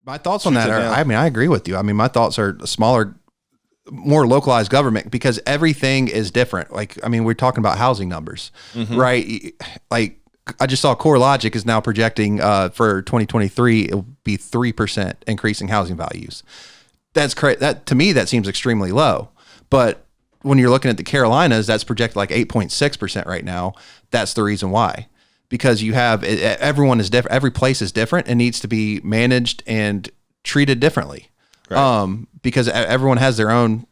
My thoughts on that are, I mean, I agree with you. I mean, my thoughts are smaller, more localized government, because everything is different. Like, I mean, we're talking about housing numbers, right? Like, I just saw CoreLogic is now projecting for 2023, it'll be 3% increasing housing values. That's correct. That, to me, that seems extremely low. But when you're looking at the Carolinas, that's projected like 8.6% right now. That's the reason why. Because you have, everyone is different. Every place is different and needs to be managed and treated differently. Right. Because everyone has their own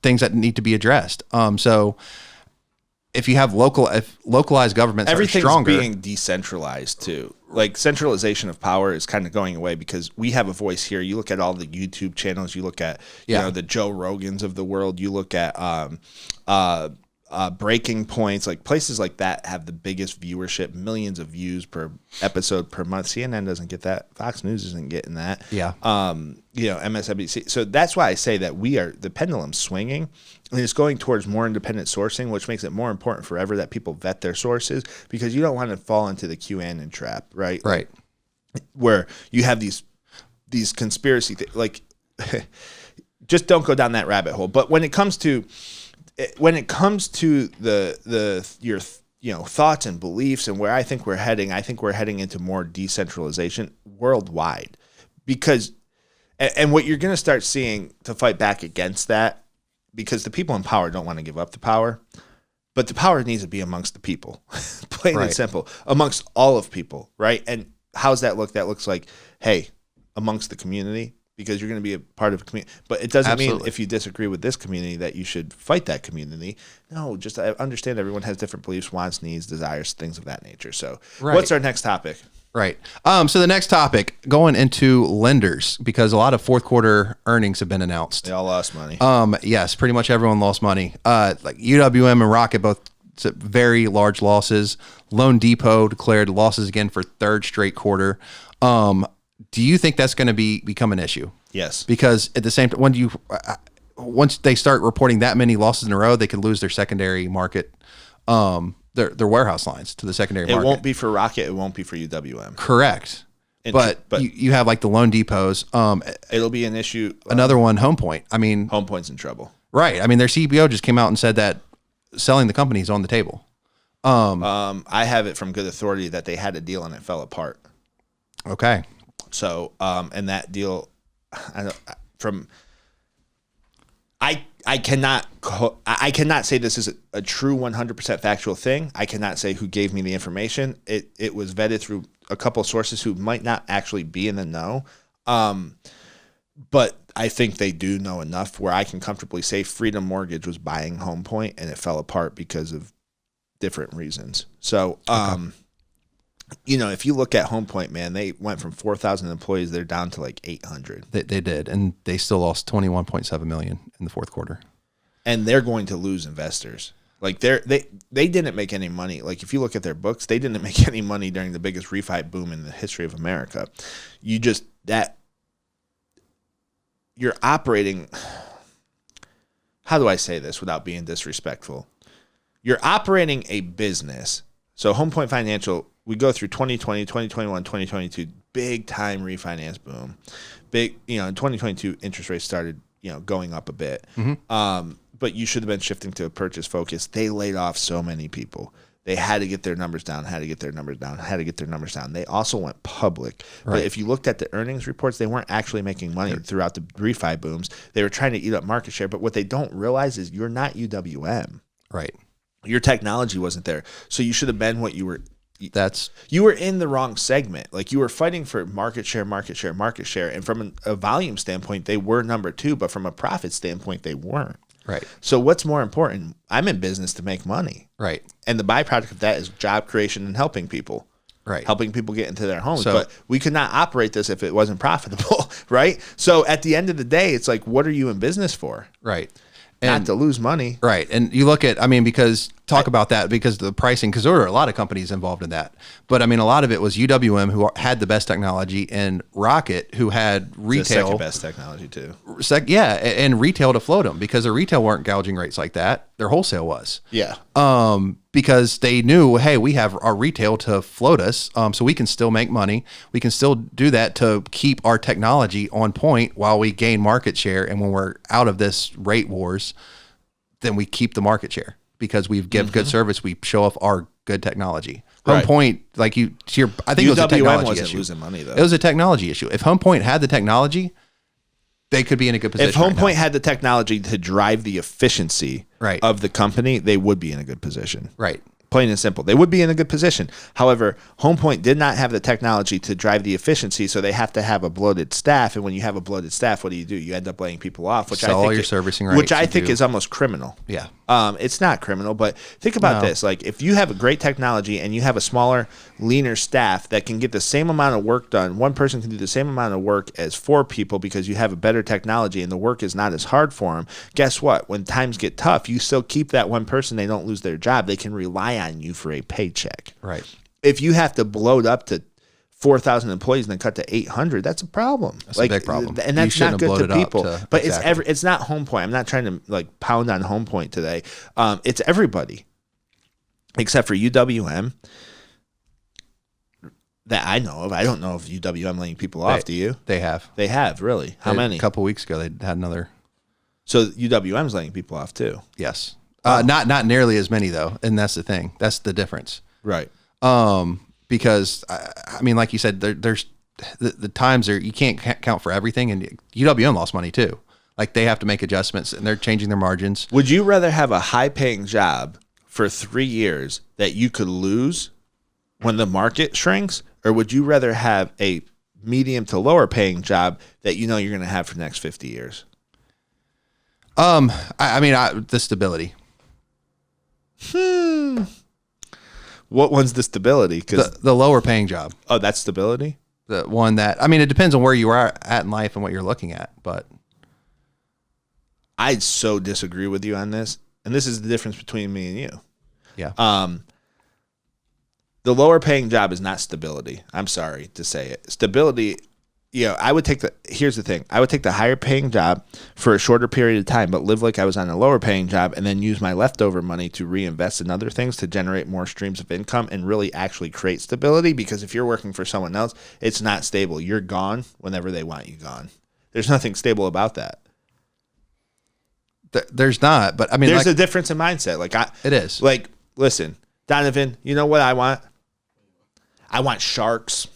things that need to be addressed. So if you have localized governments, everything's stronger, being decentralized too. Like, centralization of power is kind of going away because we have a voice here. You look at all the YouTube channels, you look at you know, the Joe Rogans of the world, you look at Breaking Points, like places like that have the biggest viewership, millions of views per episode per month. CNN doesn't get that. Fox News isn't getting that. Yeah. You know, MSNBC. So that's why I say that the pendulum's swinging, and it's going towards more independent sourcing, which makes it more important forever that people vet their sources, because you don't want to fall into the QAnon trap, right? Right. Where you have these conspiracy like just don't go down that rabbit hole. But when it comes to your thoughts and beliefs and where I think we're heading into more decentralization worldwide, because and what you're going to start seeing to fight back against that, because the people in power don't want to give up the power, but the power needs to be amongst the people, plain and simple, amongst all of people, right? And how's that look? That looks like, hey, amongst the community, because you're going to be a part of a community. But it doesn't mean if you disagree with this community that you should fight that community. No, just I understand everyone has different beliefs, wants, needs, desires, things of that nature. So what's our next topic? Right. So the next topic, going into lenders, because a lot of fourth quarter earnings have been announced. They all lost money. Yes, pretty much everyone lost money. Like UWM and Rocket, both very large losses. Loan Depot declared losses again for third straight quarter. Do you think that's going to become an issue? Yes. Because at the same time, once they start reporting that many losses in a row, they could lose their secondary market, their warehouse lines to the secondary market. It won't be for Rocket. It won't be for UWM. Correct. But you have like the loan depots. It'll be an issue. Another one, Home Point. I mean, Home Point's in trouble. Right. I mean, their CEO just came out and said that selling the company is on the table. I have it from good authority that they had a deal and it fell apart. Okay. So, and that deal, I cannot say this is a true 100% factual thing. I cannot say who gave me the information. It was vetted through a couple sources who might not actually be in the know. But I think they do know enough where I can comfortably say Freedom Mortgage was buying Home Point and it fell apart because of different reasons. So, you know, if you look at Home Point, man, they went from 4,000 employees, they're down to like 800. They did, and they still lost $21.7 million in the fourth quarter. And they're going to lose investors. Like they didn't make any money. Like if you look at their books, they didn't make any money during the biggest refi boom in the history of America. You're operating. How do I say this without being disrespectful? You're operating a business. So Home Point Financial, we go through 2020, 2021, 2022, big time refinance boom. In 2022, interest rates started, going up a bit. Mm-hmm. But you should have been shifting to a purchase focus. They laid off so many people. They had to get their numbers down, They also went public. Right. But if you looked at the earnings reports, they weren't actually making money throughout the refi booms. They were trying to eat up market share. But what they don't realize is you're not UWM. Right. Your technology wasn't there. So you should have been what you were. You were in the wrong segment. Like you were fighting for market share. And from a volume standpoint, they were number 2. But from a profit standpoint, they weren't. Right. So what's more important? I'm in business to make money. Right. And the byproduct of that is job creation and helping people. Right. Helping people get into their homes. But we could not operate this if it wasn't profitable. Right. So at the end of the day, it's like, what are you in business for? Right. Not to lose money. Right. And you look at, because talk about that because the pricing, because there were a lot of companies involved in that. But I mean, a lot of it was UWM, who had the best technology, and Rocket, who had retail. The second best technology too. And retail to float them, because their retail weren't gouging rates like that. Their wholesale was. Yeah. Because they knew, hey, we have our retail to float us, so we can still make money. We can still do that to keep our technology on point while we gain market share. And when we're out of this rate wars, then we keep the market share because we give good service. We show off our good technology. Right. Home Point, like I think it was a technology wasn't issue. losing money though. It was a technology issue. If Home Point had the technology, they could be in a good position. If Home Point had the technology to drive the efficiency of the company, they would be in a good position. Right. Plain and simple. They would be in a good position. However, Home Point did not have the technology to drive the efficiency, so they have to have a bloated staff. And when you have a bloated staff, what do? You end up laying people off, which Sell I think all your servicing rights. Which I think is almost criminal. Yeah. It's not criminal, but think about this. Like, if you have a great technology and you have a smaller, leaner staff that can get the same amount of work done, one person can do the same amount of work as 4 people because you have a better technology and the work is not as hard for them. Guess what? When times get tough, you still keep that one person. They don't lose their job. They can rely on you for a paycheck. Right. If you have to bloat up to 4,000 employees and then cut to 800, that's a problem. That's a big problem. And that's not good to people. But exactly. It's not Home Point. I'm not trying to like pound on Home Point today. It's everybody except for UWM that I know of. I don't know if UWM laying people off. Do you? They have. They have, really? How many? A couple weeks ago, they had another. So UWM's laying people off too? Yes. Not nearly as many though, and that's the thing. That's the difference. Right. Because I mean, like you said, there's the times are you can't count for everything, and UWM lost money too. Like they have to make adjustments, and they're changing their margins. Would you rather have a high-paying job for 3 years that you could lose when the market shrinks, or would you rather have a medium to lower-paying job that you know you're going to have for the next 50 years? I mean, the stability. What one's the stability? Because the lower paying job. Oh, that's stability? The one that, I mean, it depends on where you are at in life and what you're looking at, but I so disagree with you on this. And this is the difference between me and you. Yeah. The lower paying job is not stability. I'm sorry to say it. Stability, I would take here's the thing. I would take the higher paying job for a shorter period of time, but live like I was on a lower paying job and then use my leftover money to reinvest in other things to generate more streams of income and really actually create stability. Because if you're working for someone else, it's not stable. You're gone whenever they want you gone. There's nothing stable about that. There's not, but I mean, there's a difference in mindset. It is. Like, listen, Donovan, you know what I want? I want sharks.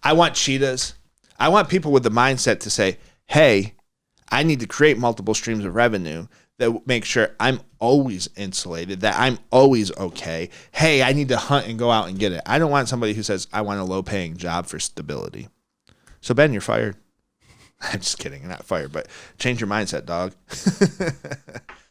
I want cheetahs. I want people with the mindset to say, hey, I need to create multiple streams of revenue that make sure I'm always insulated, that I'm always okay. Hey, I need to hunt and go out and get it. I don't want somebody who says, I want a low-paying job for stability. So, Ben, you're fired. I'm just kidding. You're not fired, but change your mindset, dog.